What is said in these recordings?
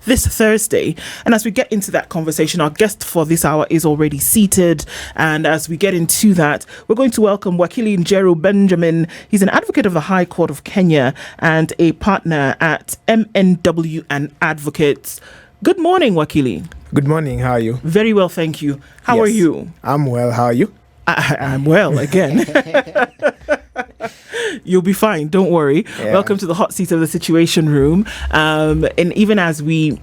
this Thursday. And as we get into that conversation, our guest for this hour is already seated. And as we get into that, we're going to welcome Wakili Njeru Benjamin. He's an advocate of the High Court of Kenya and a partner at MNW and Advocates. Good morning, Wakili. Good morning. How are you? Very well, thank you. How are you? I'm well. How are you? I'm well again. You'll be fine. Don't worry. Yeah. Welcome to the hot seat of the Situation Room. And even as we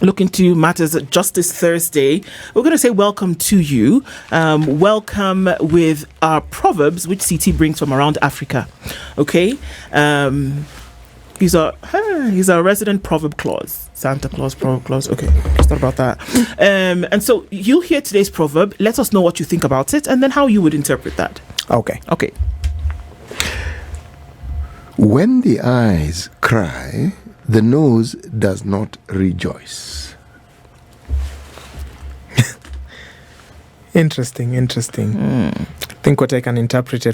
look into matters at Justice Thursday, we're going to say welcome to you. Welcome with our proverbs, which CT brings from around Africa. Okay. He's our resident proverb clause. Santa Claus, proverb clause. Okay, it's not about that. And so you'll hear today's proverb. Let us know what you think about it and then how you would interpret that. Okay. When the eyes cry, the nose does not rejoice. Interesting. I think what I can interpret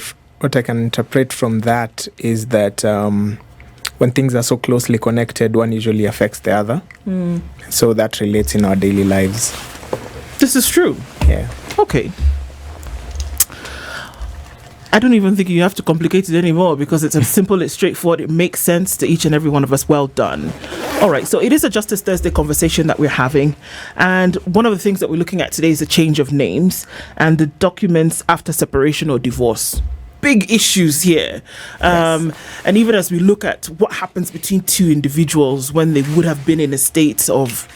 from that is that when things are so closely connected, one usually affects the other. So that relates in our daily lives. This is true. Yeah. Okay. I don't even think you have to complicate it anymore because it's simple, it's straightforward, it makes sense to each and every one of us. Well done. All right, so it is a Justice Thursday conversation that we're having. And one of the things that we're looking at today is the change of names and the documents after separation or divorce. Big issues here. Yes. And even as we look at what happens between two individuals when they would have been in a state of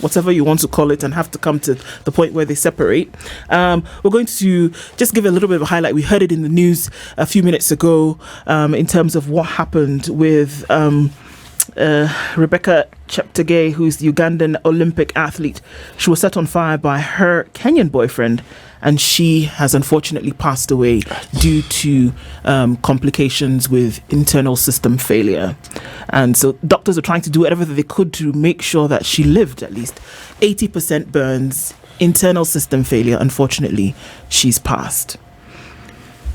whatever you want to call it and have to come to the point where they separate. We're going to just give a little bit of a highlight. We heard it in the news a few minutes ago in terms of what happened with Rebecca Cheptegei, who's the Ugandan Olympic athlete. She was set on fire by her Kenyan boyfriend, and she has unfortunately passed away due to complications with internal system failure. And so doctors are trying to do whatever that they could to make sure that she lived. At least 80% burns, internal system failure. Unfortunately, she's passed.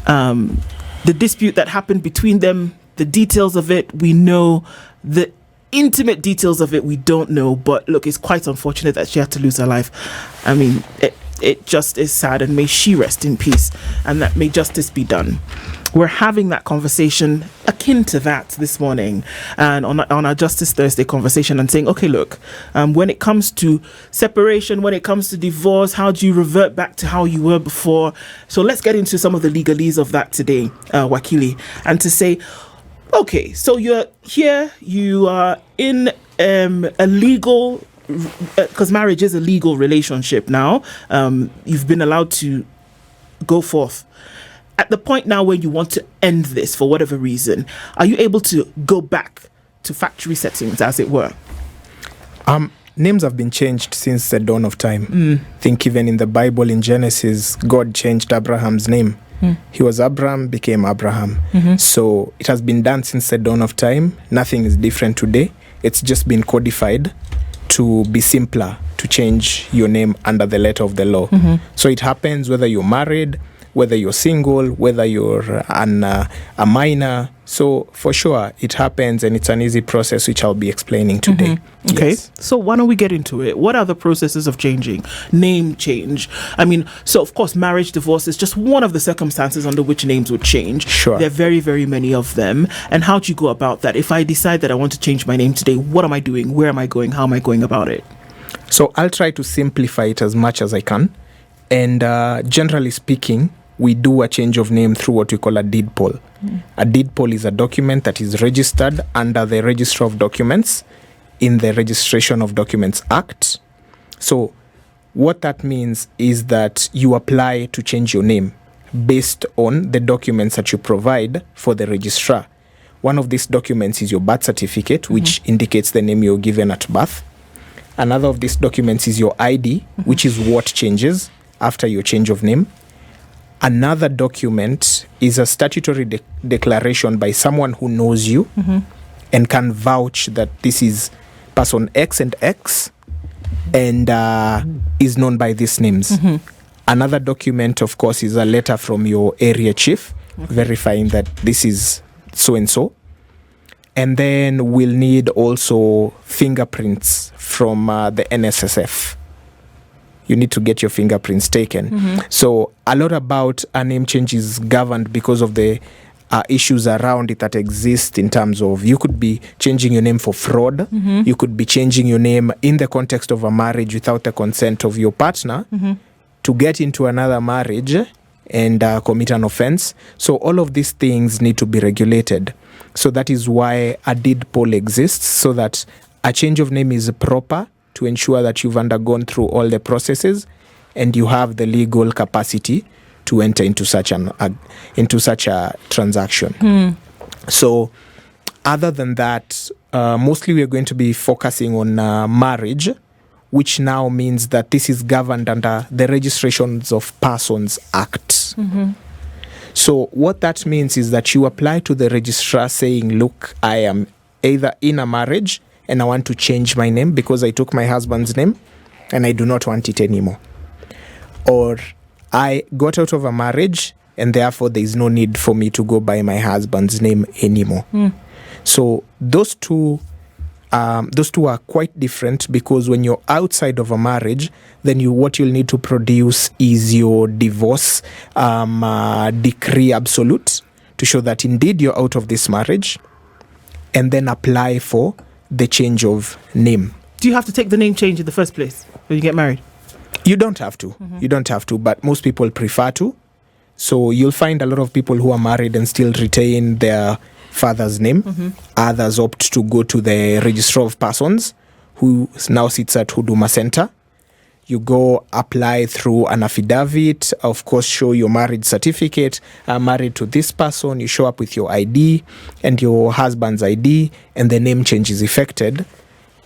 The dispute that happened between them, the details of it, we know. The intimate details of it, we don't know. But look, it's quite unfortunate that she had to lose her life. I mean, it just is sad, and may she rest in peace, and that may justice be done. We're having that conversation akin to that this morning, and on our Justice Thursday conversation, and saying, okay, look, when it comes to separation, when it comes to divorce, how do you revert back to how you were before? So let's get into some of the legalese of that today, Wakili, and to say, okay, so you're here, you are in a legal, because marriage is a legal relationship now. You've been allowed to go forth. At the point now where you want to end this for whatever reason, are you able to go back to factory settings, as it were? Names have been changed since the dawn of time. I think even in the Bible, in Genesis, God changed Abraham's name. He was Abram, became Abraham. So it has been done since the dawn of time. Nothing is different today. It's just been codified to be simpler, to change your name under the letter of the law. So it happens whether you're married, whether you're single, whether you're a minor. So for sure, it happens, and it's an easy process, which I'll be explaining today. Okay, Yes. So why don't we get into it? What are the processes of changing? Name change. I mean, so of course, marriage, divorce is just one of the circumstances under which names would change. Sure. There are very, very many of them. And how do you go about that? If I decide that I want to change my name today, what am I doing? Where am I going? How am I going about it? So I'll try to simplify it as much as I can. And generally speaking, we do a change of name through what we call a deed poll. A deed poll is a document that is registered under the Register of Documents in the Registration of Documents Act. So what that means is that you apply to change your name based on the documents that you provide for the registrar. One of these documents is your birth certificate, which indicates the name you're given at birth. Another of these documents is your ID, which is what changes after your change of name. Another document is a statutory declaration by someone who knows you and can vouch that this is person X and X and is known by these names. Another document, of course, is a letter from your area chief verifying that this is so-and-so. And then we'll need also fingerprints from the NSSF. You need to get your fingerprints taken. So a lot about a name change is governed because of the issues around it that exist in terms of you could be changing your name for fraud. You could be changing your name in the context of a marriage without the consent of your partner to get into another marriage and commit an offense. So all of these things need to be regulated. So that is why a deed poll exists, so that a change of name is proper to ensure that you've undergone through all the processes and you have the legal capacity to enter into such a transaction. So other than that, mostly we're going to be focusing on marriage, which now means that this is governed under the Registrations of Persons Act. So what that means is that you apply to the registrar saying, look, I am either in a marriage and I want to change my name because I took my husband's name and I do not want it anymore. Or I got out of a marriage and therefore there is no need for me to go by my husband's name anymore. So those two are quite different, because when you're outside of a marriage, then what you'll need to produce is your divorce decree absolute to show that indeed you're out of this marriage, and then apply for the change of name. Do you have to take the name change in the first place when you get married? You don't have to. You don't have to, but most people prefer to. So you'll find a lot of people who are married and still retain their father's name. Others opt to go to the Registrar of Persons, who now sits at Huduma Center. You go apply through an affidavit, of course, show your marriage certificate. I'm married to this person. You show up with your ID and your husband's ID, and the name change is effected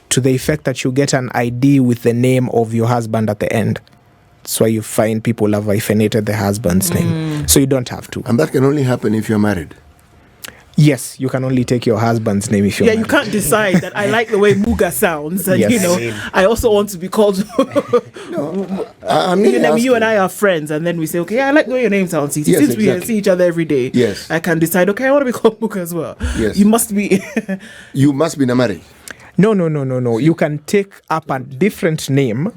to the effect that you get an ID with the name of your husband at the end. That's why you find people have hyphenated the husband's name. So you don't have to. And that can only happen if you're married. Yes, you can only take your husband's name if you're married. You can't decide that I like the way Muga sounds, and Yes. I also want to be called. You and I are friends, and then we say, okay, I like the way your name sounds. Yes, Since we exactly. see each other every day, Yes. I can decide. Okay, I want to be called Muga as well. Yes. You must be. You must be in a marriage. No. You can take up a different name,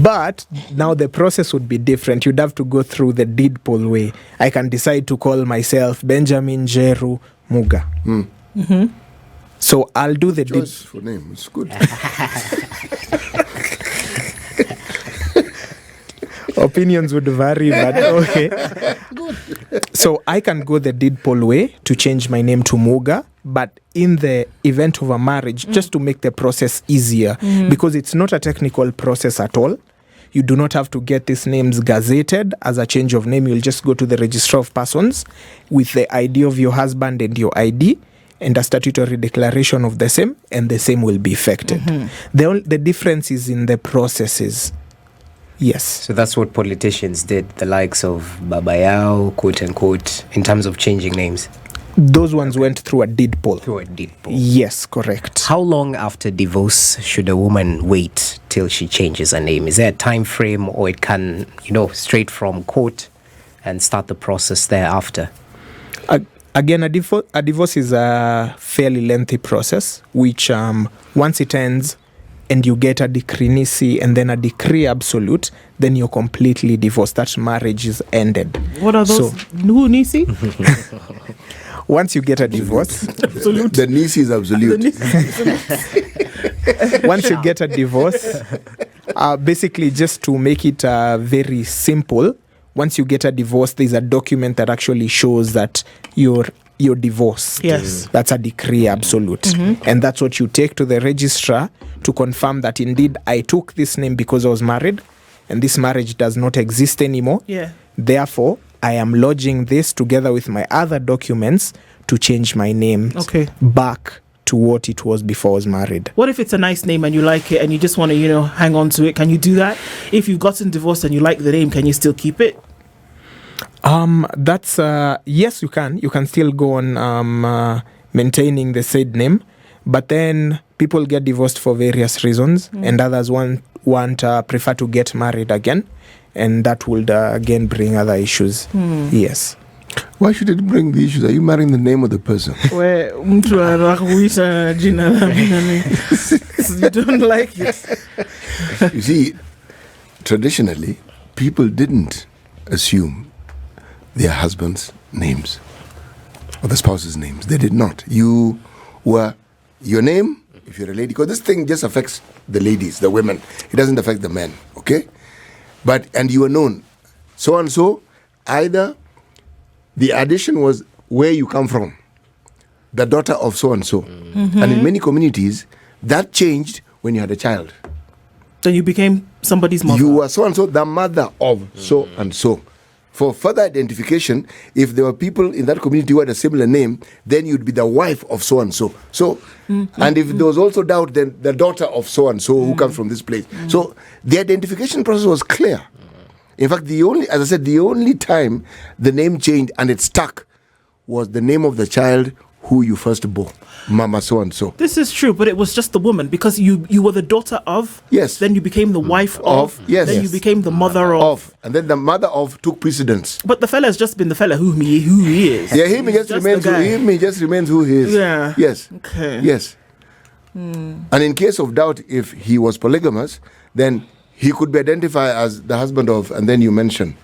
but now the process would be different. You'd have to go through the deed poll way. I can decide to call myself Benjamin Njeru Muga. So I'll do the deed. Choice for name. It's good. Opinions would vary, but okay. So I can go the deed poll way to change my name to Muga, but in the event of a marriage, just to make the process easier, because it's not a technical process at all. You do not have to get these names gazetted as a change of name. You'll just go to the Registrar of Persons with the ID of your husband and your ID and a statutory declaration of the same, and the same will be effected. The difference is in the processes. Yes. So that's what politicians did, the likes of Babayao, quote unquote, in terms of changing names. Those ones went through a deed poll. Through a deed poll. Yes, correct. How long after divorce should a woman wait till she changes her name? Is there a time frame, or it can, straight from court and start the process thereafter? Again, a divorce is a fairly lengthy process, which once it ends and you get a decree nisi and then a decree absolute, then you're completely divorced. That marriage is ended. What are those? Who Nisi? Once you get a divorce, Absolute. The niece is absolute. once you get a divorce, basically just to make it very simple, once you get a divorce, there's a document that actually shows that you're divorced. Yes. That's a decree absolute. And that's what you take to the registrar to confirm that indeed I took this name because I was married and this marriage does not exist anymore. Yeah. Therefore, I am lodging this together with my other documents to change my name back to what it was before I was married. What if it's a nice name and you like it and you just want to, hang on to it? Can you do that? If you've gotten divorced and you like the name, can you still keep it? That's yes, you can. You can still go on maintaining the said name, but then people get divorced for various reasons, and others prefer to get married again, and that would again bring other issues. Yes. Why should it bring the issues? Are you marrying the name of the person? Where mtu anakuita jina la nani. You don't like it. You see, traditionally, people didn't assume their husbands' names or the spouse's names. They did not. You were your name, if you're a lady, because this thing just affects the ladies, the women. It doesn't affect the men, okay? And you were known. So and so, either the addition was where you come from, the daughter of so and so. And in many communities, that changed when you had a child. Then you became somebody's mother. You were so and so, the mother of so and so. For further identification, if there were people in that community who had a similar name, then you'd be the wife of so and so. So, and if there was also doubt, then the daughter of so and so who comes from this place. So the identification process was clear. In fact, as I said, the only time the name changed and it stuck was the name of the child who you first bore, Mama so and so. This is true, but it was just the woman because you were the daughter of. Yes. Then you became the wife of. Yes. Then you became the mother of. And then the mother of took precedence. But the fella has just been the fella who he is. Yeah, he just remains who he is. Yeah. Yes. Okay. Yes. And in case of doubt, if he was polygamous, then he could be identified as the husband of, and then you mention.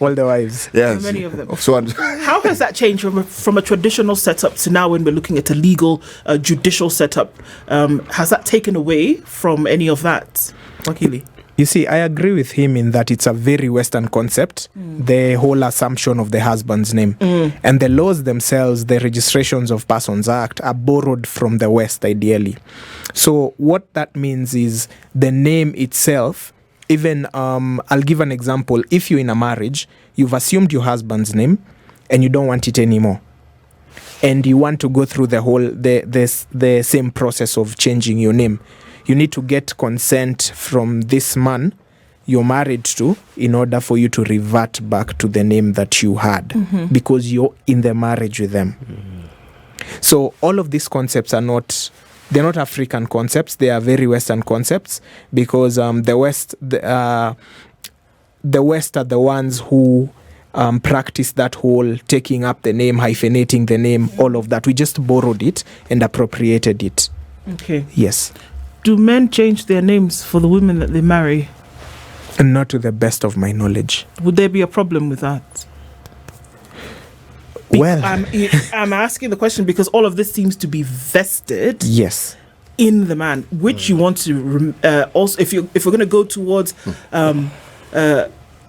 All the wives. Yes. Many of them. So How has that changed from a traditional setup to now when we're looking at a legal, judicial setup? Has that taken away from any of that, Wakili? You see, I agree with him in that it's a very Western concept, the whole assumption of the husband's name. And the laws themselves, the Registrations of Persons Act, are borrowed from the West, ideally. So what that means is the name itself, even, I'll give an example. If you're in a marriage, you've assumed your husband's name and you don't want it anymore. And you want to go through the same process of changing your name. You need to get consent from this man you're married to in order for you to revert back to the name that you had because you're in the marriage with them. So all of these concepts they're not African concepts. They are very Western concepts because the West are the ones who practice that whole taking up the name, hyphenating the name, all of that. We just borrowed it and appropriated it. Okay. Yes. Do men change their names for the women that they marry? And not to the best of my knowledge. Would there be a problem with that? Well, I'm asking the question because all of this seems to be vested yes, in the man, which you want to also. If we're going to go towards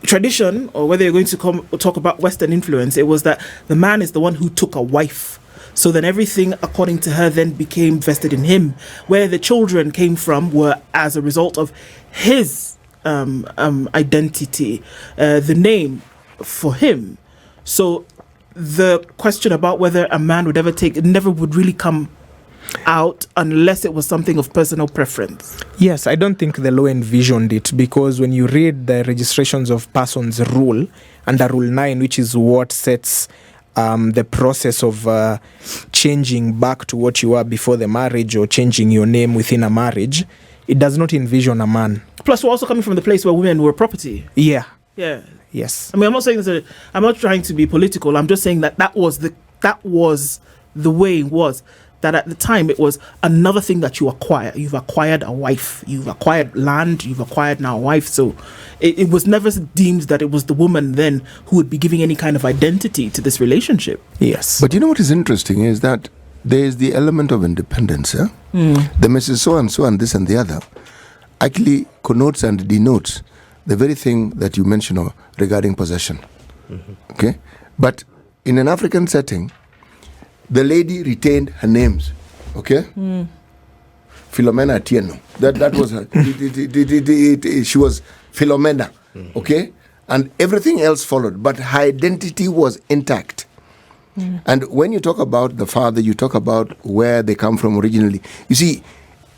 tradition, or whether you're going to talk about Western influence, it was that the man is the one who took a wife. So then everything, according to her, then became vested in him. Where the children came from were as a result of his identity, the name for him. So the question about whether a man would ever take it never would really come out unless it was something of personal preference. Yes, I don't think the law envisioned it because when you read the Registrations of Persons rule, under Rule 9, which is what sets the process of changing back to what you were before the marriage or changing your name within a marriage, it does not envision a man. Plus, we're also coming from the place where women were property. Yeah. Yeah. Yes. I mean, I'm not saying this. I'm not trying to be political. I'm just saying that was the way it was. That at the time it was another thing that you acquire. You've acquired a wife. You've acquired land. You've acquired now a wife. So it was never deemed that it was the woman then who would be giving any kind of identity to this relationship. Yes. But you know what is interesting is that there is the element of independence. The Mrs. So and this and the other actually connotes and denotes the very thing that you mentioned regarding possession. Okay? But in an African setting, the lady retained her names, okay? Philomena Atieno. That was her. She was Philomena, okay? And everything else followed, but her identity was intact. And when you talk about the father, you talk about where they come from originally. You see,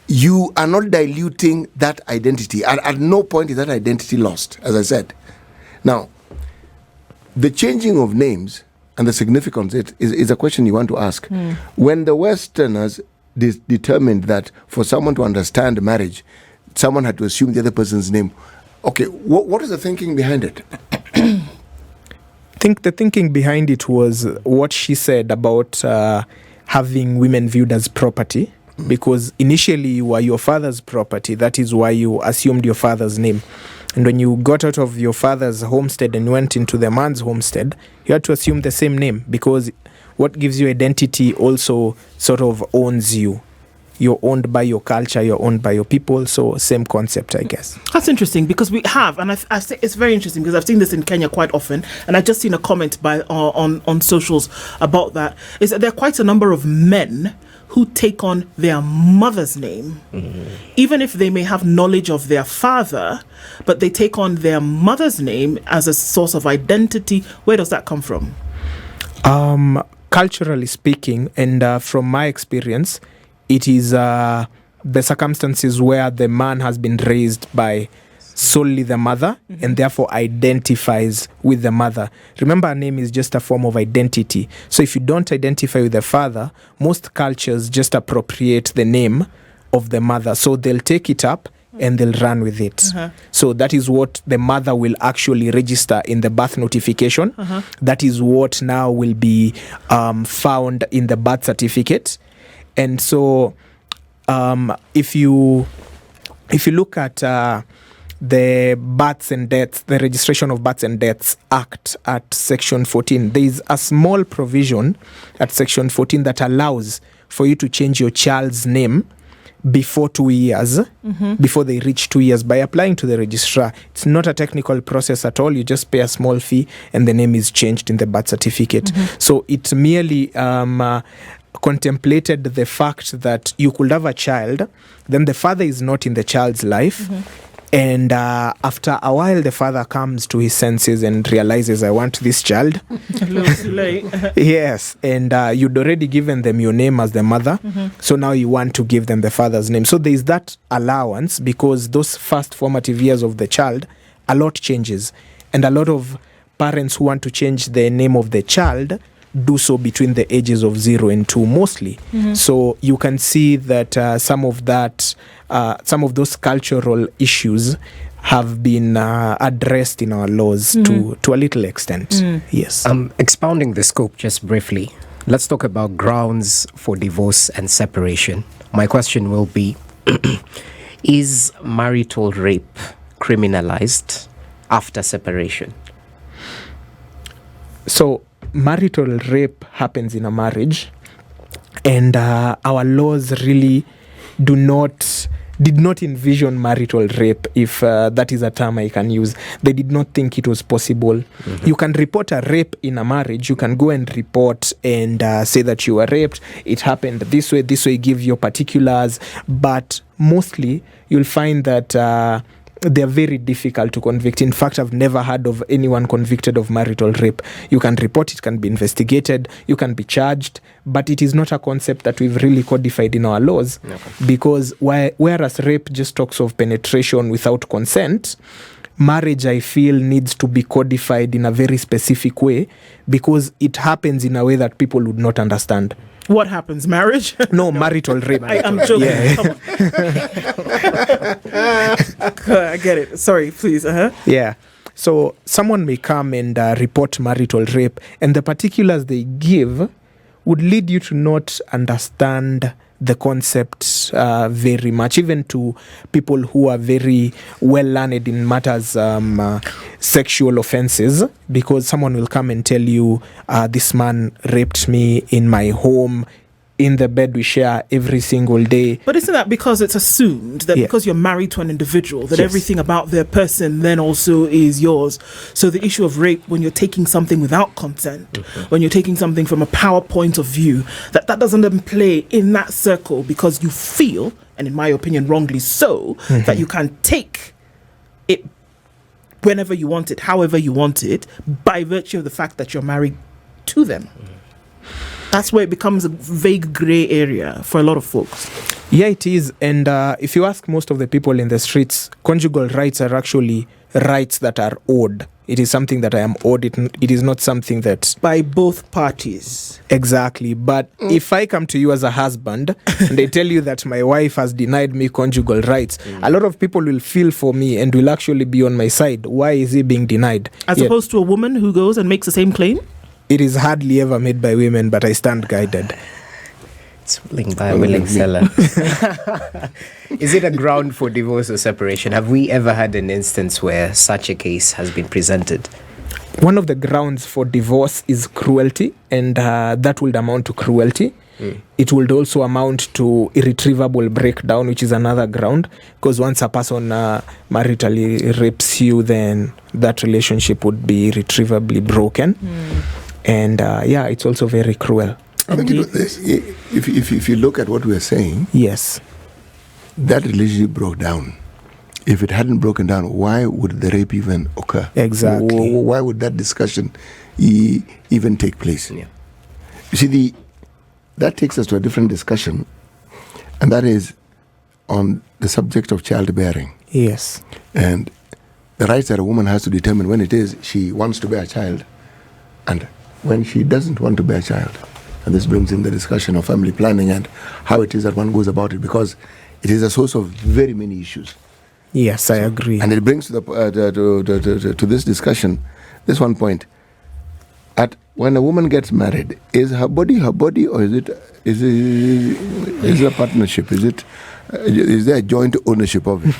you are not diluting that identity. At no point is that identity lost, as I said. Now, the changing of names and the significance is a question you want to ask. When the Westerners determined that for someone to understand marriage, someone had to assume the other person's name. Okay, what is the thinking behind it? think the thinking behind it was what she said about having women viewed as property, because initially you were your father's property. That is why you assumed your father's name. And when you got out of your father's homestead and went into the man's homestead, you had to assume the same name, because what gives you identity also sort of owns you. You're owned by your culture, you're owned by your people. So same concept, I guess. That's interesting, because we have, and I think it's very interesting because I've seen this in Kenya quite often, and I've just seen a comment by on socials about that, is that there are quite a number of men who take on their mother's name, even if they may have knowledge of their father, but they take on their mother's name as a source of identity. Where does that come from? Culturally speaking, and from my experience, it is the circumstances where the man has been raised by solely the mother, and therefore identifies with the mother. Remember, a name is just a form of identity. So if you don't identify with the father, most cultures just appropriate the name of the mother. So they'll take it up and they'll run with it. So that is what the mother will actually register in the birth notification. That is what now will be found in the birth certificate. And so if you look at the Births and Deaths, the Registration of Births and Deaths Act at Section 14, there is a small provision at Section 14 that allows for you to change your child's name before 2 years, before they reach 2 years, by applying to the registrar. It's not a technical process at all. You just pay a small fee and the name is changed in the birth certificate. So it merely contemplated the fact that you could have a child, then the father is not in the child's life, and after a while the father comes to his senses and realizes, I want this child. A little too late. Yes, and you'd already given them your name as the mother, so now you want to give them the father's name. So there is that allowance, because those first formative years of the child, a lot changes, and a lot of parents who want to change the name of the child do so between the ages of 0 and 2 mostly. So you can see that some of those cultural issues have been addressed in our laws to a little extent. Yes. Expounding the scope just briefly, let's talk about grounds for divorce and separation. My question will be, is marital rape criminalized after separation? So marital rape happens in a marriage, and our laws really did not envision marital rape, if that is a term I can use. They did not think it was possible. You can report a rape in a marriage. You can go and report and say that you were raped. It happened this way, give your particulars. But mostly you'll find that they're very difficult to convict. In fact, I've never heard of anyone convicted of marital rape. You can report, it can be investigated, you can be charged, but it is not a concept that we've really codified in our laws. Because whereas rape just talks of penetration without consent, marriage, I feel, needs to be codified in a very specific way, because it happens in a way that people would not understand. What happens? Marriage? No, marital rape. I'm joking. Yeah. I get it. Sorry, please. Yeah. So someone may come and report marital rape, and the particulars they give would lead you to not understand the concept very much, even to people who are very well learned in matters sexual offenses, because someone will come and tell you, this man raped me in my home, in the bed we share every single day. But isn't that because it's assumed that because you're married to an individual, that everything about their person then also is yours? So the issue of rape, when you're taking something without consent, when you're taking something from a power point of view, that doesn't then play in that circle, because you feel, and in my opinion wrongly so, that you can take it whenever you want it, however you want it, by virtue of the fact that you're married to them. That's where it becomes a vague grey area for a lot of folks. Yeah, it is. And if you ask most of the people in the streets, conjugal rights are actually rights that are owed It is something that I am owed. It is not something that... By both parties. Exactly. But if I come to you as a husband and they tell you that my wife has denied me conjugal rights, a lot of people will feel for me and will actually be on my side. Why is he being denied? As opposed to a woman who goes and makes the same claim? It is hardly ever made by women, but I stand guided. It's willing by a willing seller. Is it a ground for divorce or separation? Have we ever had an instance where such a case has been presented? One of the grounds for divorce is cruelty, and that would amount to cruelty. It would also amount to irretrievable breakdown, which is another ground, because once a person maritally rapes you, then that relationship would be irretrievably broken. And it's also very cruel. I think if you look at what we are saying, yes, that relationship broke down. If it hadn't broken down, why would the rape even occur? Exactly. Why would that discussion even take place? Yeah. You see, that takes us to a different discussion, and that is on the subject of childbearing. Yes. And the rights that a woman has to determine when it is she wants to bear a child and when she doesn't want to bear a child. And this brings in the discussion of family planning and how it is that one goes about it, because it is a source of very many issues. Yes, I agree. And it brings to this discussion this one point. When a woman gets married, is her body, or is it a partnership? Is there a joint ownership of it?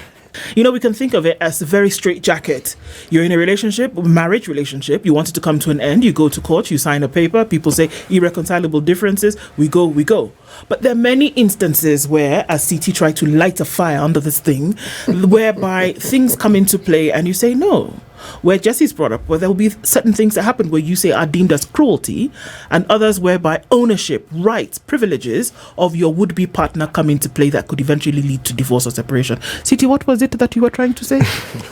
You know, we can think of it as a very straitjacket. You're in a relationship, marriage relationship. You want it to come to an end. You go to court. You sign a paper. People say irreconcilable differences. We go. But there are many instances where, as CT tried to light a fire under this thing, whereby things come into play and you say no. Where Jesse's brought up, where there will be certain things that happen where you say are deemed as cruelty, and others whereby ownership, rights, privileges of your would-be partner come into play that could eventually lead to divorce or separation. CT, what was it that you were trying to say?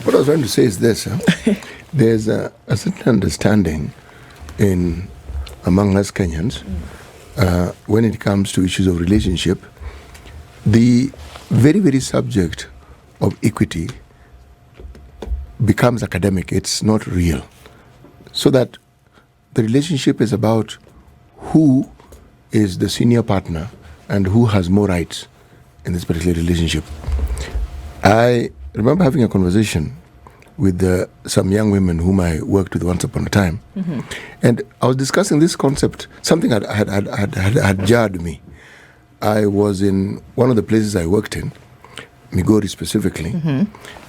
What I was trying to say is this. There's a certain understanding among us Kenyans when it comes to issues of relationship. The very, very subject of equity becomes academic. It's not real. So that the relationship is about who is the senior partner and who has more rights in this particular relationship. I remember having a conversation with some young women whom I worked with once upon a time. And I was discussing this concept. Something had jarred me. I was in one of the places I worked in, Migori specifically,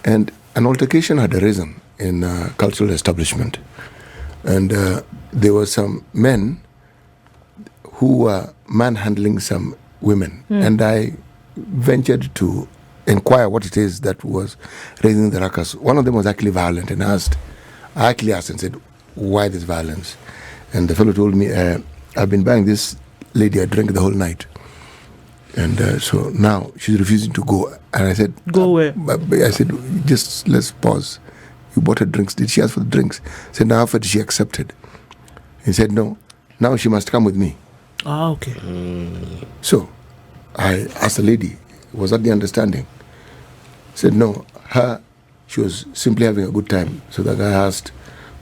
and an altercation had arisen in a cultural establishment. And there were some men who were manhandling some women. And I ventured to inquire what it is that was raising the ruckus. One of them was actually violent, and I actually asked and said, why this violence? And the fellow told me, I've been buying this lady a drink the whole night. And so now she's refusing to go. And I said, go where? I said, just let's pause. You bought her drinks. Did she ask for the drinks? I said, now after she accepted. He said, no, now she must come with me. Ah, okay. So I asked the lady, was that the understanding? Said, no, she was simply having a good time. So the guy asked,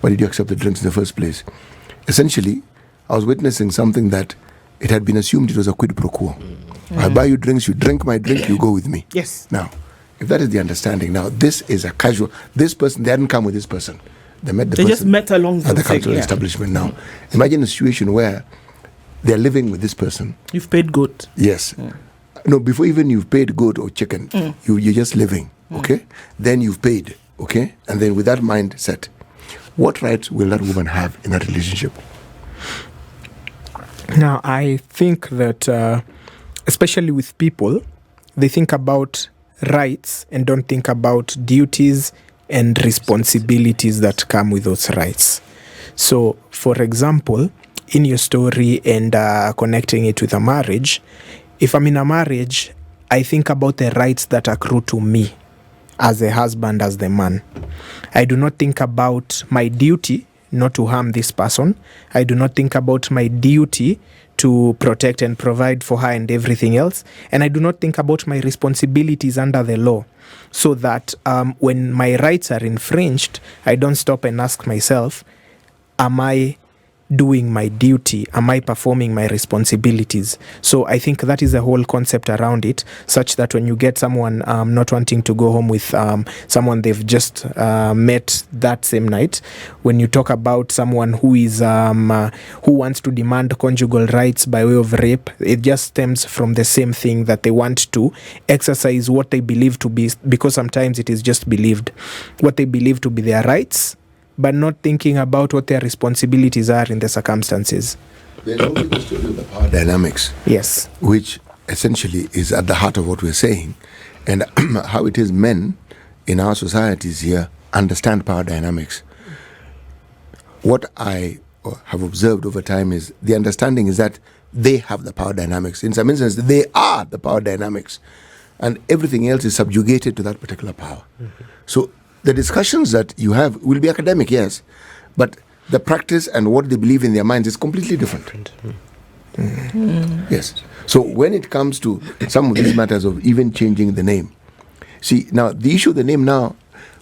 why did you accept the drinks in the first place? Essentially, I was witnessing something that it had been assumed it was a quid pro quo. I buy you drinks, you drink my drink, you go with me. Yes. Now, if that is the understanding, now this is a casual, this person, they hadn't come with this person. They met the person. They just met along at the cultural establishment. Now, imagine a situation where they're living with this person. You've paid good. Yes. No, before even you've paid goat or chicken, you're just living, okay? Then you've paid, okay? And then with that mindset, what rights will that woman have in that relationship? Now, I think that, especially with people, they think about rights and don't think about duties and responsibilities that come with those rights. So, for example, in your story and connecting it with a marriage, if I'm in a marriage, I think about the rights that accrue to me as a husband, as the man. I do not think about my duty not to harm this person. I do not think about my duty to protect and provide for her and everything else. And I do not think about my responsibilities under the law, so that when my rights are infringed, I don't stop and ask myself, am I doing my duty? Am I performing my responsibilities? So I think that is the whole concept around it, such that when you get someone not wanting to go home with someone they've just met that same night, when you talk about someone who is who wants to demand conjugal rights by way of rape, it just stems from the same thing, that they want to exercise what they believe to be, because sometimes it is just believed, what they believe to be their rights, but not thinking about what their responsibilities are in the circumstances. There's also the story of the power dynamics. Yes. Which essentially is at the heart of what we're saying, and how it is men in our societies here understand power dynamics. What I have observed over time is the understanding is that they have the power dynamics. In some instances, they are the power dynamics, and everything else is subjugated to that particular power. Mm-hmm. So the discussions that you have will be academic, yes, but the practice and what they believe in their minds is completely different. Yes. So when it comes to some of these matters of even changing the name, see, now the issue of the name now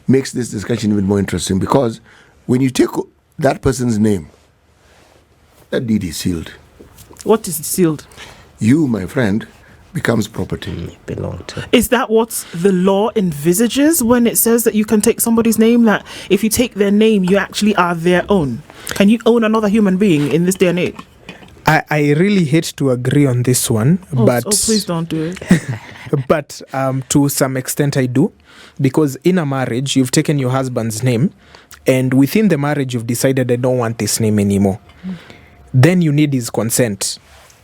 makes this discussion even more interesting, because when you take that person's name, that deed is sealed. What is sealed? You, my friend, becomes property. Belong to. Is that what the law envisages when it says that you can take somebody's name, that if you take their name, you actually are their own? Can you own another human being in this day and age? I really hate to agree on this one, but please don't do it. but to some extent I do, because in a marriage, you've taken your husband's name, and within the marriage, you've decided I don't want this name anymore. Then you need his consent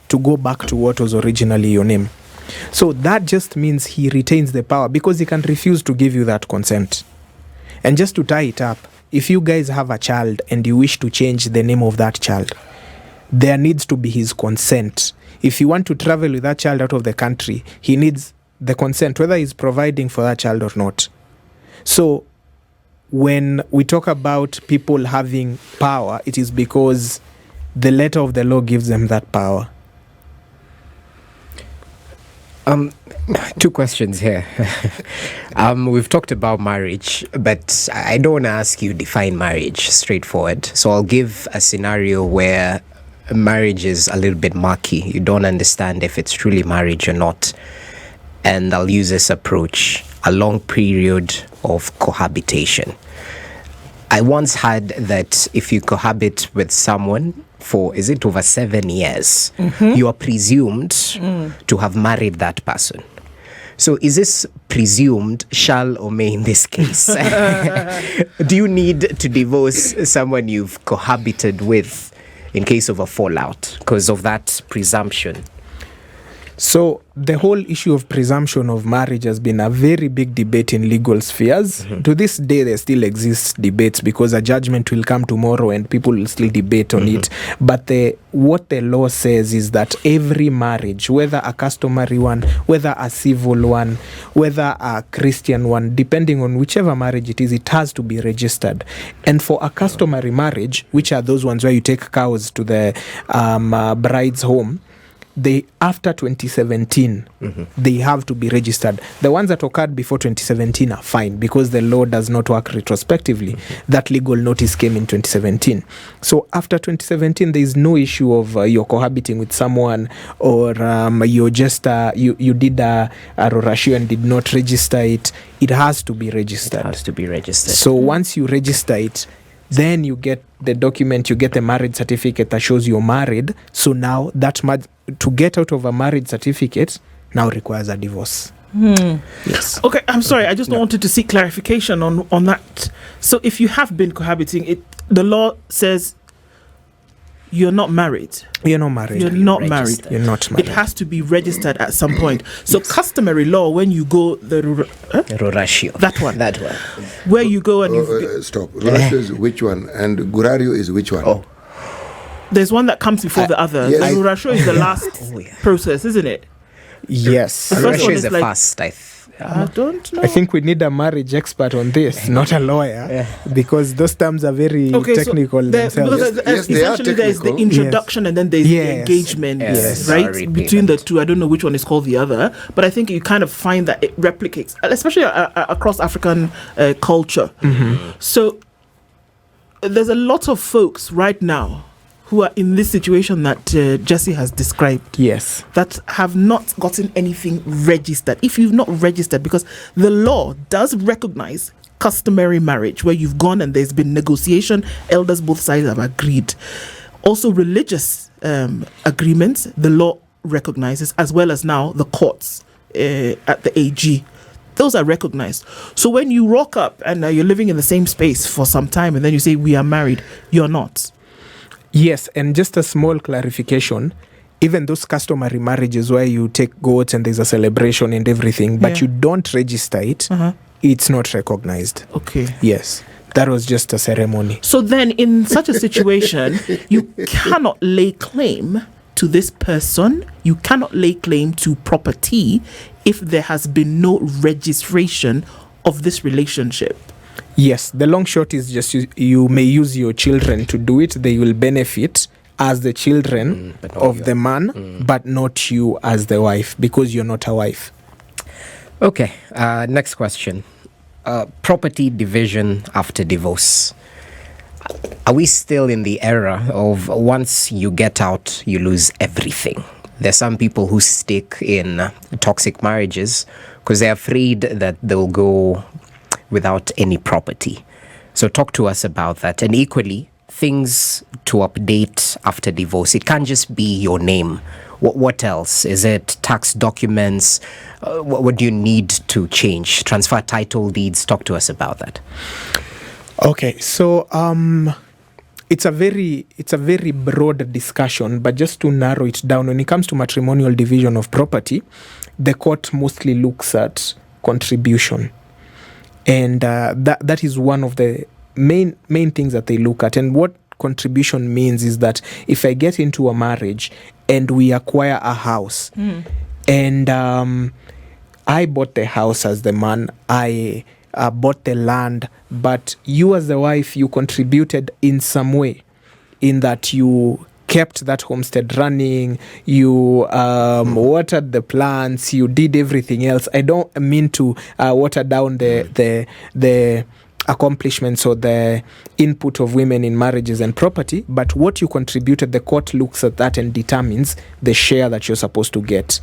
to go back to what was originally your name. So that just means he retains the power, because he can refuse to give you that consent. And just to tie it up, if you guys have a child and you wish to change the name of that child, there needs to be his consent. If you want to travel with that child out of the country, he needs the consent, whether he's providing for that child or not. So when we talk about people having power, it is because the letter of the law gives them that power. Two questions here. We've talked about marriage, but I don't want to ask you define marriage straightforward. So I'll give a scenario where marriage is a little bit murky. You don't understand if it's truly marriage or not. And I'll use this approach: a long period of cohabitation. I once heard that if you cohabit with someone for, is it over 7 years, you are presumed to have married that person. So is this presumed shall or may in this case? Do you need to divorce someone you've cohabited with in case of a fallout because of that presumption? So the whole issue of presumption of marriage has been a very big debate in legal spheres. To this day, there still exists debates, because a judgment will come tomorrow and people will still debate on it. But what the law says is that every marriage, whether a customary one, whether a civil one, whether a Christian one, depending on whichever marriage it is, it has to be registered. And for a customary marriage, which are those ones where you take cows to the bride's home, they after 2017 they have to be registered. The ones that occurred before 2017 are fine, because the law does not work retrospectively. That legal notice came in 2017. So after 2017, there is no issue of you're cohabiting with someone, or you're just you did a rorashio and did not register it. It has to be registered. It has to be registered. So once you register it, then you get the document, you get the marriage certificate that shows you're married. So now that to get out of a marriage certificate now requires a divorce. Yes. Okay, I'm sorry. I just wanted to seek clarification on that. So if you have been cohabiting, the law says you're not married. You're not married. You're not married. You're not married. It has to be registered at some point. So customary law, when you go Rorashio. That one. That one. Where you go and stop. Rorashio is which one, and Gurario is which one? Oh. There's one that comes before the other. Yes. The Rorashio is the last process, isn't it? Yes. The first Russia one is is the like- first. I don't know. I think we need a marriage expert on this, not a lawyer, because those terms are very technical themselves. Yes, they are essentially there's the technical. introduction and then there's the Yes. engagement, Yes. right? Sorry, Between the payment. two, I don't know which one is called the other, but I think you kind of find that it replicates, especially across African culture. So there's a lot of folks right now who are in this situation that Jesse has described, Yes. that have not gotten anything registered. If you've not registered, because the law does recognize customary marriage where you've gone and there's been negotiation, elders both sides have agreed. Also religious agreements, the law recognizes, as well as now the courts at the AG. Those are recognized. So when you rock up and you're living in the same space for some time and then you say we are married, you're not. Yes, and just a small clarification. Even those customary marriages where you take goats and there's a celebration and everything, but you don't register it, it's not recognized. Okay. Yes, that was just a ceremony. So then in such a situation, you cannot lay claim to this person, you cannot lay claim to property if there has been no registration of this relationship. Yes, the long short is just you may use your children to do it. They will benefit as the children but not of you. the man, but not you as the wife, because you're not a wife. Okay, next question. Property division after divorce. Are we still in the era of once you get out, you lose everything? There's some people who stick in toxic marriages because they're afraid that they'll go without any property. So talk to us about that. And equally, things to update after divorce. It can't just be your name. What else? Is it tax documents? What do you need to change? Transfer title deeds? Talk to us about that. Okay, so it's a very broad discussion, but just to narrow it down, when it comes to matrimonial division of property, the court mostly looks at contribution. And that is one of the main things that they look at. And what contribution means is that if I get into a marriage and we acquire a house, and I bought the house as the man, I bought the land, but you as the wife, you contributed in some way, in that you kept that homestead running, you watered the plants, you did everything else. I don't mean to water down the accomplishments or the input of women in marriages and property, but what you contributed, the court looks at that and determines the share that you're supposed to get.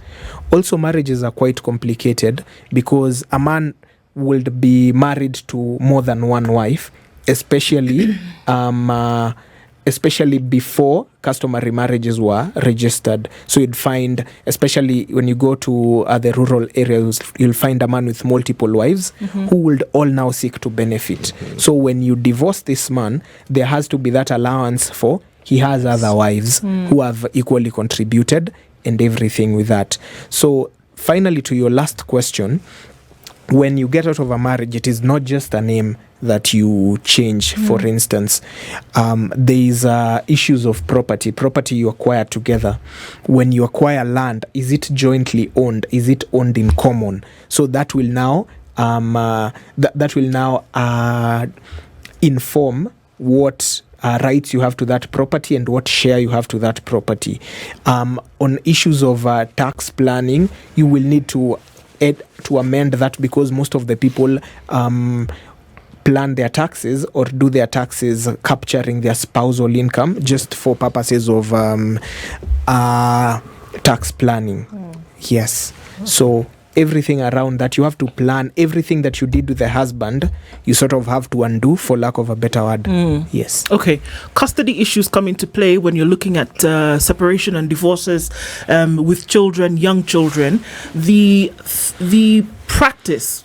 Also, marriages are quite complicated because a man would be married to more than one wife, especially before customary marriages were registered. So you'd find, especially when you go to the rural areas, you'll find a man with multiple wives who would all now seek to benefit. So when you divorce this man, there has to be that allowance for he has other wives who have equally contributed and everything with that. So finally, to your last question, when you get out of a marriage, it is not just a name that you change. For instance, there is issues of property you acquire together. When you acquire land, is it jointly owned? Is it owned in common? So that will now inform what rights you have to that property and what share you have to that property. On issues of tax planning, you will need to amend that, because most of the people plan their taxes or do their taxes capturing their spousal income just for purposes of tax planning. Yes. So everything around that, you have to plan everything that you did with the husband, you sort of have to undo, for lack of a better word. Yes. Okay. Custody issues come into play when you're looking at separation and divorces with children, young children. The practice,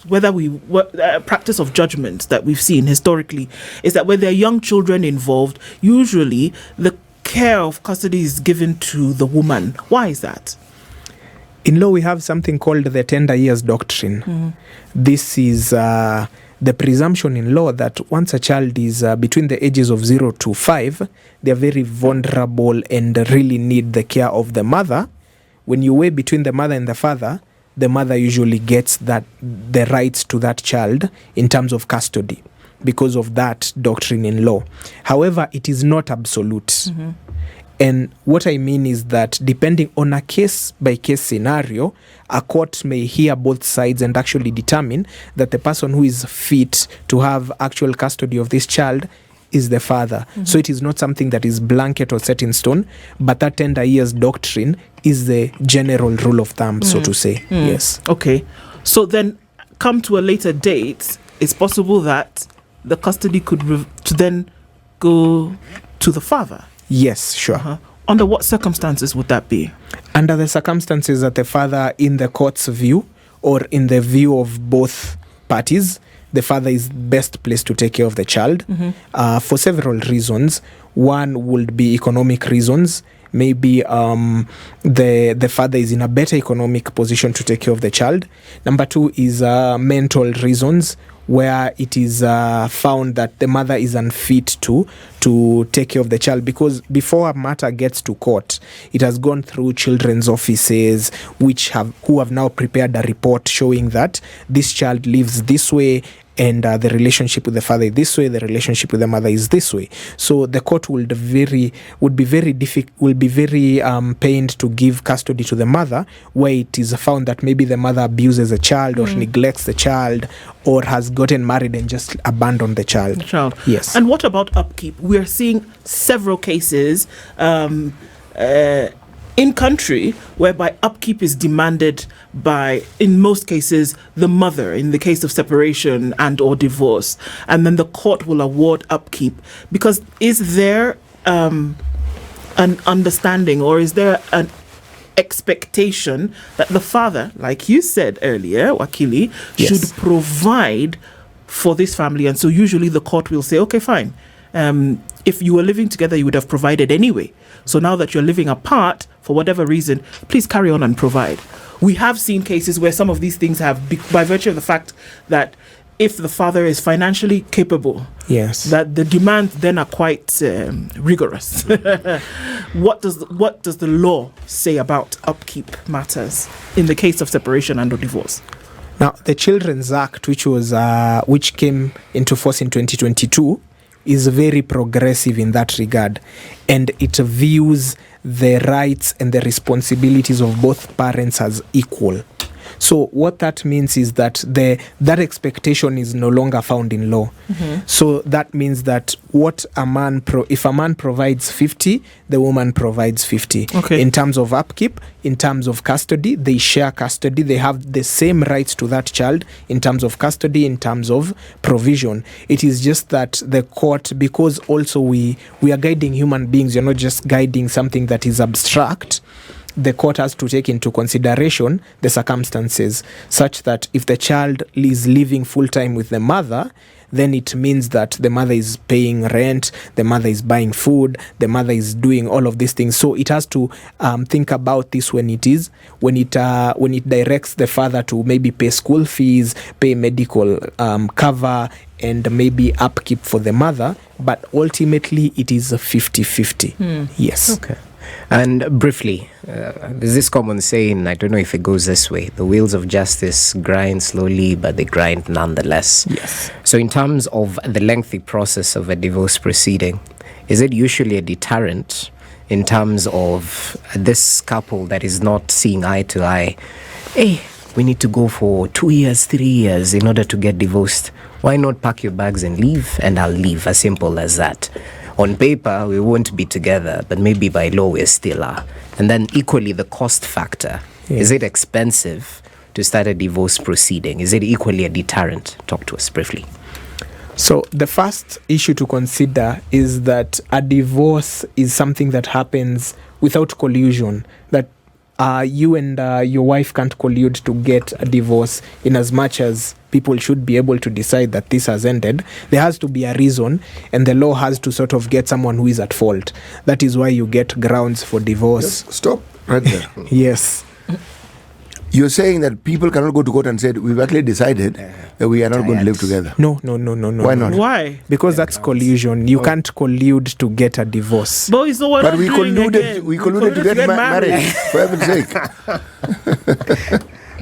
practice of judgment that we've seen historically, is that when there are young children involved, usually the care of custody is given to the woman. Why is that? In law, we have something called the tender years doctrine. This is the presumption in law that once a child is between the ages of 0 to 5, they are very vulnerable and really need the care of the mother, when you weigh between the mother and the mother usually gets the rights to that child in terms of custody because of that doctrine in law. However, it is not absolute. And what I mean is that depending on a case-by-case scenario, a court may hear both sides and actually determine that the person who is fit to have actual custody of this child is the father. So it is not something that is blanket or set in stone, but that tender years doctrine is the general rule of thumb, so to say. Yes. Okay. So then come to a later date, it's possible that the custody could to then go to the father. Yes, sure. Under what circumstances would that be? Under the circumstances that the father, in the court's view, or in the view of both parties, the father is best placed to take care of the child for several reasons. One would be economic reasons. Maybe the father is in a better economic position to take care of the child. Number two is mental reasons, where it is found that the mother is unfit to take care of the child, because before a matter gets to court, it has gone through children's offices who have now prepared a report showing that this child lives this way, and the relationship with the father is this way, the relationship with the mother is this way. So the court will be very pained to give custody to the mother, where it is found that maybe the mother abuses a child or neglects the child, or has gotten married and just abandoned the child. Yes. And what about upkeep? We are seeing several cases in country whereby upkeep is demanded by, in most cases, the mother in the case of separation and or divorce, and then the court will award upkeep. Because is there an understanding, or is there an expectation that the father, like you said earlier, Wakili, should provide for this family? And so usually the court will say, okay, fine, if you were living together, you would have provided anyway. So now that you're living apart, for whatever reason, please carry on and provide. We have seen cases where some of these things have, by virtue of the fact that if the father is financially capable, that the demands then are quite rigorous. What does the law say about upkeep matters in the case of separation and or divorce? Now, the Children's Act, which came into force in 2022, is very progressive in that regard, and it views the rights and the responsibilities of both parents as equal. So what that means is that that expectation is no longer found in law. So that means that if a man provides 50, the woman provides 50. In terms of upkeep, in terms of custody, they share custody. They have the same rights to that child in terms of custody, in terms of provision. It is just that the court, because also we are guiding human beings, you're not just guiding something that is abstract. The court has to take into consideration the circumstances, such that if the child is living full-time with the mother, then it means that the mother is paying rent, the mother is buying food, the mother is doing all of these things. So it has to think about this when it directs the father to maybe pay school fees, pay medical cover, and maybe upkeep for the mother. But ultimately, it is a 50-50. Yes. Okay. And briefly, there's this common saying, I don't know if it goes this way: the wheels of justice grind slowly, but they grind nonetheless. Yes. So in terms of the lengthy process of a divorce proceeding, is it usually a deterrent in terms of this couple that is not seeing eye to eye? Hey, we need to go for 2 years, 3 years in order to get divorced. Why not pack your bags and leave, and I'll leave? As simple as that. On paper, we won't be together, but maybe by law we still are. And then equally, the cost factor. Is it expensive to start a divorce proceeding? Is it equally a deterrent? Talk to us briefly. So the first issue to consider is that a divorce is something that happens without collusion, that you and your wife can't collude to get a divorce, in as much as people should be able to decide that this has ended. There has to be a reason, and the law has to sort of get someone who is at fault. That is why you get grounds for divorce. Stop right there. Yes. You're saying that people cannot go to court and say, we've actually decided that we are not going to live together. No. Why not? Why? Because that's collusion. You can't collude to get a divorce. But it's what But we colluded to get married. For heaven's sake.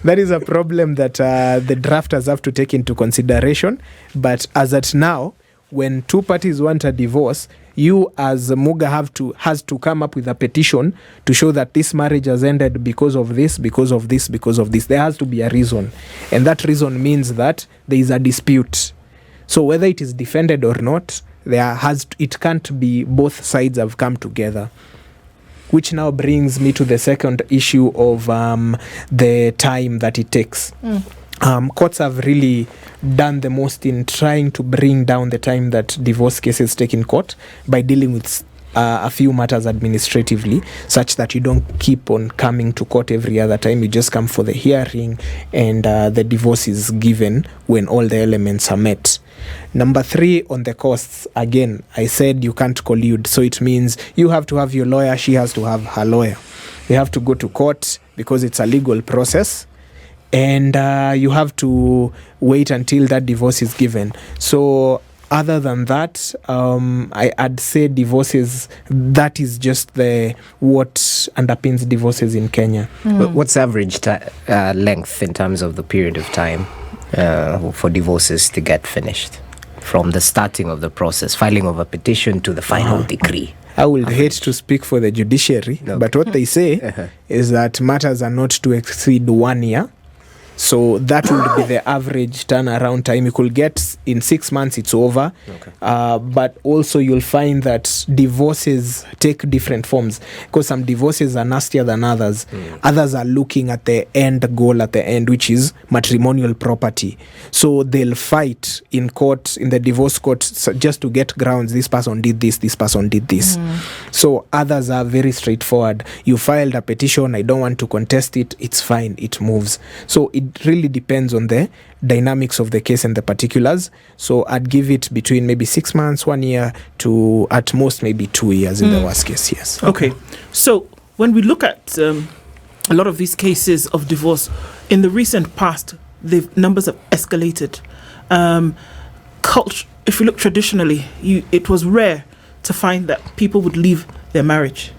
That is a problem that the drafters have to take into consideration. But as at now, when two parties want a divorce, you as Muga has to come up with a petition to show that this marriage has ended because of this, because of this, because of this. There has to be a reason. And that reason means that there is a dispute. So whether it is defended or not, it can't be both sides have come together. Which now brings me to the second issue of the time that it takes. Courts have really done the most in trying to bring down the time that divorce cases take in court by dealing with a few matters administratively, such that you don't keep on coming to court every other time. You just come for the hearing and the divorce is given when all the elements are met. Number 3, on the costs, again, I said you can't collude. So it means you have to have your lawyer, she has to have her lawyer. You have to go to court because it's a legal process. And you have to wait until that divorce is given. So other than that, I'd say divorces, that is just what underpins divorces in Kenya. What's average length in terms of the period of time for divorces to get finished? From the starting of the process, filing of a petition to the final decree. I would hate to speak for the judiciary, but what they say is that matters are not to exceed 1 year. So that would be the average turnaround time. You could get in 6 months, it's over. But also you'll find that divorces take different forms, because some divorces are nastier than others. Others are looking at the end goal at the end, which is matrimonial property. So they'll fight in court, in the divorce court, just to get grounds. This person did this person did this. So others are very straightforward. You filed a petition, I don't want to contest it, it's fine, it moves. So it really depends on the dynamics of the case and the particulars. So I'd give it between maybe 6 months, 1 year, to at most maybe 2 years in the worst case, yes. Okay. So when we look at a lot of these cases of divorce, in the recent past, the numbers have escalated. If you look traditionally, it was rare to find that people would leave their marriage,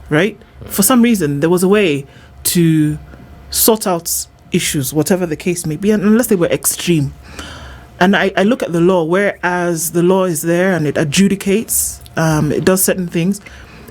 right? For some reason, there was a way to sort out issues, whatever the case may be, and unless they were extreme. And I look at the law, whereas the law is there and it adjudicates, it does certain things,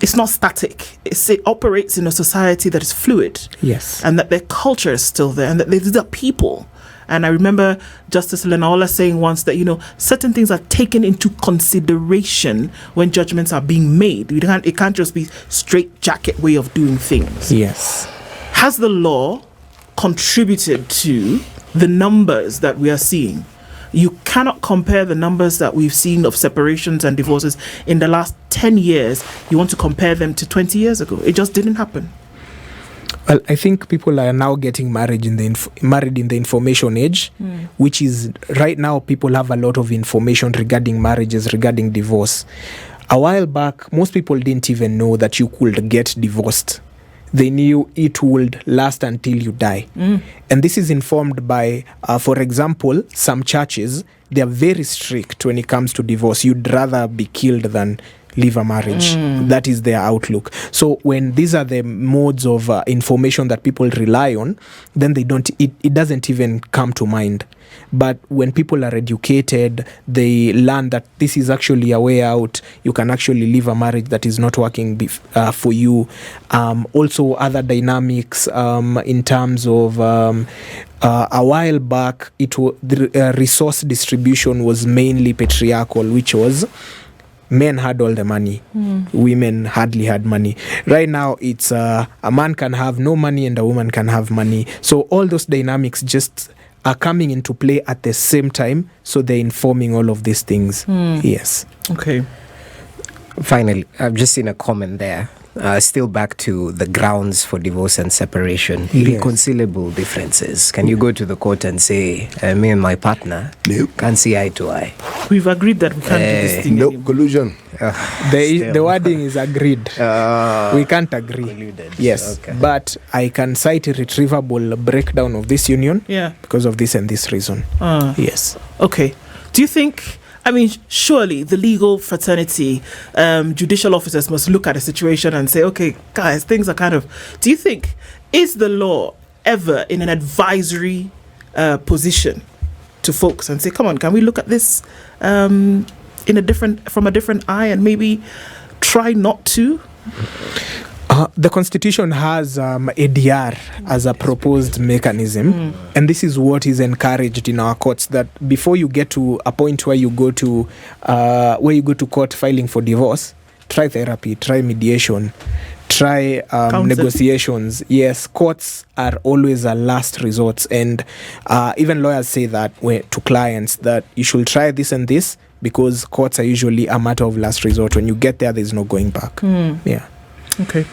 it's not static. It operates in a society that is fluid. Yes. And that their culture is still there, and that these are people. And I remember Justice Lenaola saying once that, certain things are taken into consideration when judgments are being made. It can't just be straight jacket way of doing things. Yes. Has the law contributed to the numbers that we are seeing? You cannot compare the numbers that we've seen of separations and divorces in the last 10 years. You want to compare them to 20 years ago. It just didn't happen. Well, I think people are now getting married in the information age, which is right now people have a lot of information regarding marriages, regarding divorce. A while back, most people didn't even know that you could get divorced. They knew it would last until you die. And this is informed by, for example, some churches, they are very strict when it comes to divorce. You'd rather be killed than leave a marriage. That is their outlook. So when these are the modes of information that people rely on, then it doesn't even come to mind. But when people are educated, they learn that this is actually a way out. You can actually leave a marriage that is not working for you. Also, other dynamics in terms of a while back, the resource distribution was mainly patriarchal, which was men had all the money, women hardly had money. Right now, it's a man can have no money and a woman can have money. So all those dynamics just are coming into play at the same time. So they're informing all of these things. Yes. Okay. Finally, I've just seen a comment there. Still back to the grounds for divorce and separation. Yes. Reconcilable differences. Can you go to the court and say, me and my partner Nope. can't see eye to eye? We've agreed that we can't do this thing No anymore. collusion. The wording is agreed. We can't agree. Colluded. Yes, Okay. but I can cite a retrievable breakdown of this union Yeah. because of this and this reason. Yes. Okay. Do you think, I mean, surely the legal fraternity, judicial officers must look at a situation and say, okay, guys, things are kind of. Do you think, is the law ever in an advisory position to folks and say, come on, can we look at this from a different eye and maybe try not to? The Constitution has ADR as a proposed mechanism, and this is what is encouraged in our courts. That before you get to a point where you go to court filing for divorce, try therapy, try mediation, try negotiations. Yes, courts are always a last resort, and even lawyers say that to clients that you should try this and this because courts are usually a matter of last resort. When you get there's no going back. Yeah. Okay.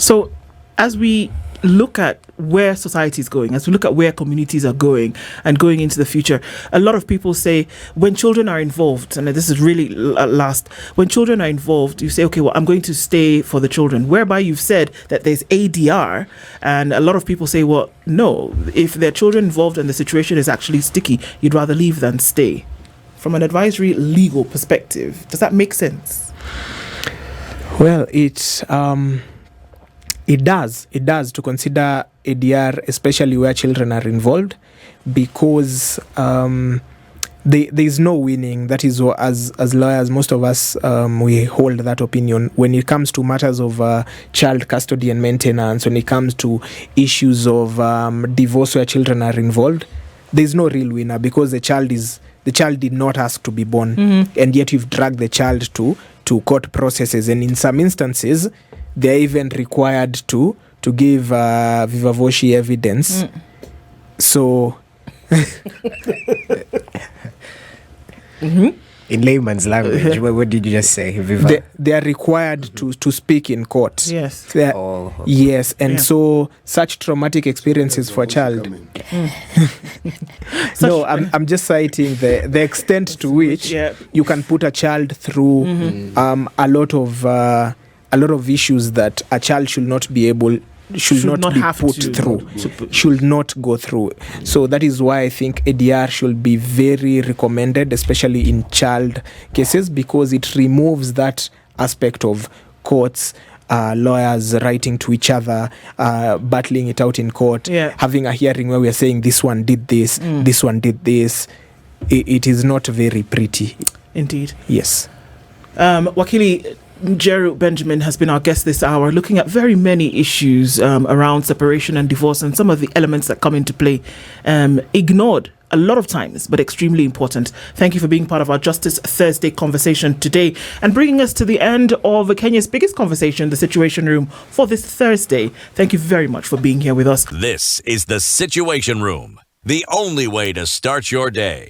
So, as we look at where society is going, as we look at where communities are going and going into the future, a lot of people say when children are involved, and this is really last, when children are involved, you say, okay, well, I'm going to stay for the children, whereby you've said that there's ADR, and a lot of people say, well, no, if there are children involved and the situation is actually sticky, you'd rather leave than stay. From an advisory legal perspective, does that make sense? Well, it does to consider ADR, especially where children are involved, because there is no winning. That is, as lawyers, most of us we hold that opinion when it comes to matters of child custody and maintenance. When it comes to issues of divorce where children are involved, there is no real winner because the child did not ask to be born, and yet you've dragged the child to court processes, and in some instances they are even required to give viva voce evidence. So In layman's language, what did you just say? Viva? they are required to speak in court. Yes. Yes, and Yeah. so such traumatic experiences for a child. No, I'm just citing the extent to which you can put a child through a lot of issues that a child should not be put through, should not go through. So that is why I think ADR should be very recommended, especially in child cases, because it removes that aspect of courts, lawyers writing to each other, battling it out in court, having a hearing where we are saying this one did this, this one did this. It is not very pretty. Indeed. Yes. Wakili Njeru Benjamin has been our guest this hour, looking at very many issues around separation and divorce and some of the elements that come into play, ignored a lot of times, but extremely important. Thank you for being part of our Justice Thursday conversation today and bringing us to the end of Kenya's biggest conversation, the Situation Room, for this Thursday. Thank you very much for being here with us. This is the Situation Room, the only way to start your day.